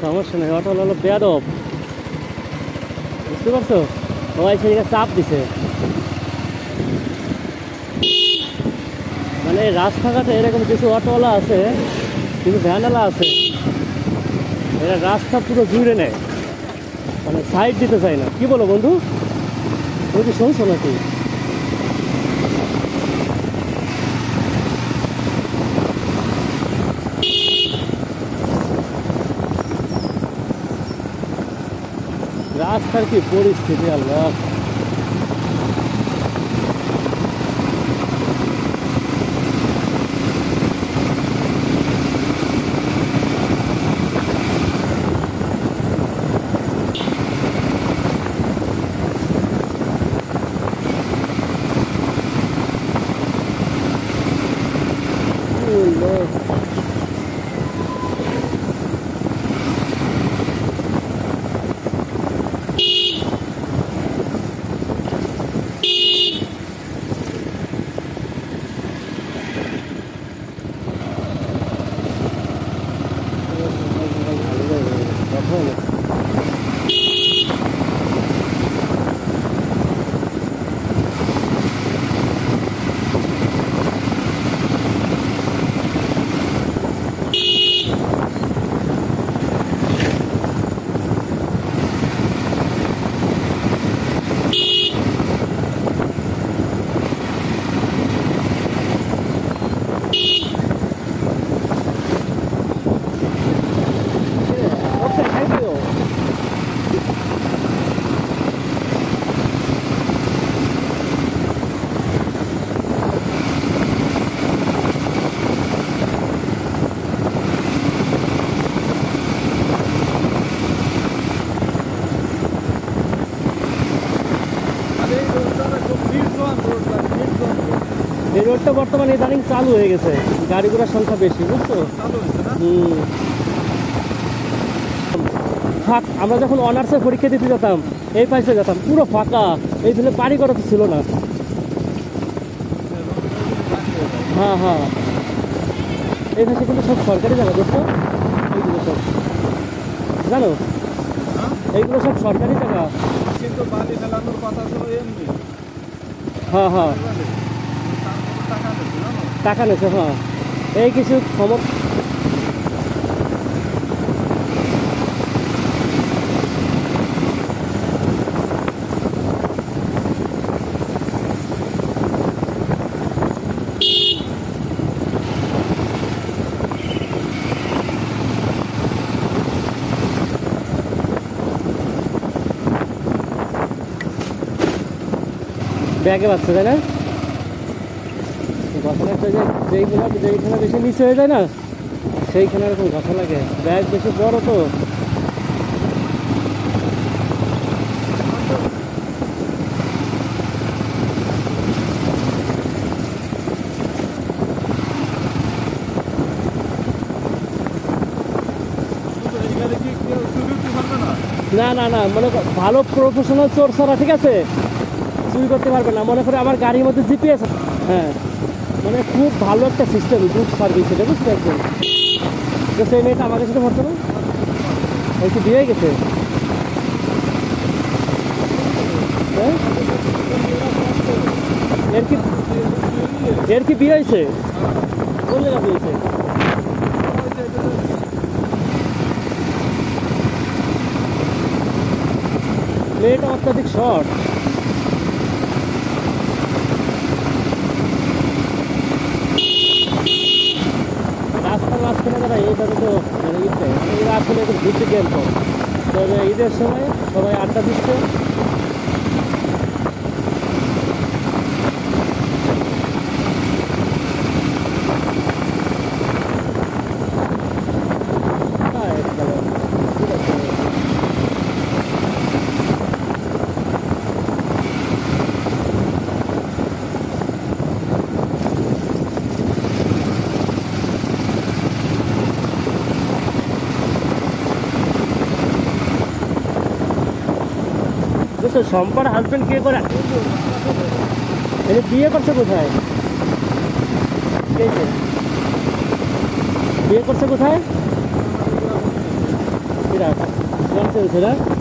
সমস্যা নেই, অটোওয়ালা হলো বেয়াদব, বুঝতে পারছো? সবাই সেদিকে চাপ দিছে। মানে রাস্তাঘাটে এরকম কিছু অটোওয়ালা আছে, কিছু ভ্যানওয়ালা আছে, এরা রাস্তা পুরো জুড়ে নেয়, মানে সাইড দিতে চায় না। কি বলো বন্ধু, তুমি কি শুনছো নাকি? রাস্তার কি পরিস্থিতি আল্লাহ! এই রোডটা বর্তমানে ইদানিং চালু হয়ে গেছে, গাড়ি ঘোড়ার সংখ্যা বেশি, বুঝছো? আমরা যখন অনার্সের পরীক্ষা দিতে যেতাম এই পাশে যেতাম, পুরো ফাঁকা, এই জন্য পানি করা তো ছিল না। হ্যাঁ হ্যাঁ, এই পাশে কিন্তু সব সরকারি জায়গা, বুঝছো? এইগুলো সব জানো, এইগুলো সব সরকারি জায়গা। হ্যাঁ হ্যাঁ, টাকা নেছে, হ্যাঁ। এই কিছু ক্ষমতা ব্যাগে বাচ্চা, তাই না? ঘষা লাগতে যায় যেইখানে বেশি নিচে হয়ে যায় না, সেইখানে এরকম ঘষা লাগে। ব্যাগ বেশি বড় তো। না না না, মনে কর ভালো প্রফেশনাল চোর ছাড়া, ঠিক আছে, চুরি করতে পারবে না। মনে করে আমার গাড়ির মধ্যে জিপিএস, হ্যাঁ, মানে খুব ভালো একটা সিস্টেম, গুড সার্ভিস এটা, বুঝতে একদম। তো সেই মেয়েটা আমার কাছে ভরতো না, ওই কি বিয়ে গেছে? হ্যাঁ, এর কি বিয়ে হয়েছে? কোন জায়গা বিয়ে হয়েছে? মেয়েটা অত্যাধিক শর্ট। রাস্তার মাঝখানে যারা এইভাবে তো মানে এরা আসলে একটু ঘুরতে গেল, তবে ঈদের সময় সবাই আড্ডা দিচ্ছে। বুঝছো, শম্পার হাজবেন্ড কে করে? বিয়ে করছে কোথায়? বিয়ে করছে কোথায়? বিরাট ননসেন্স এটা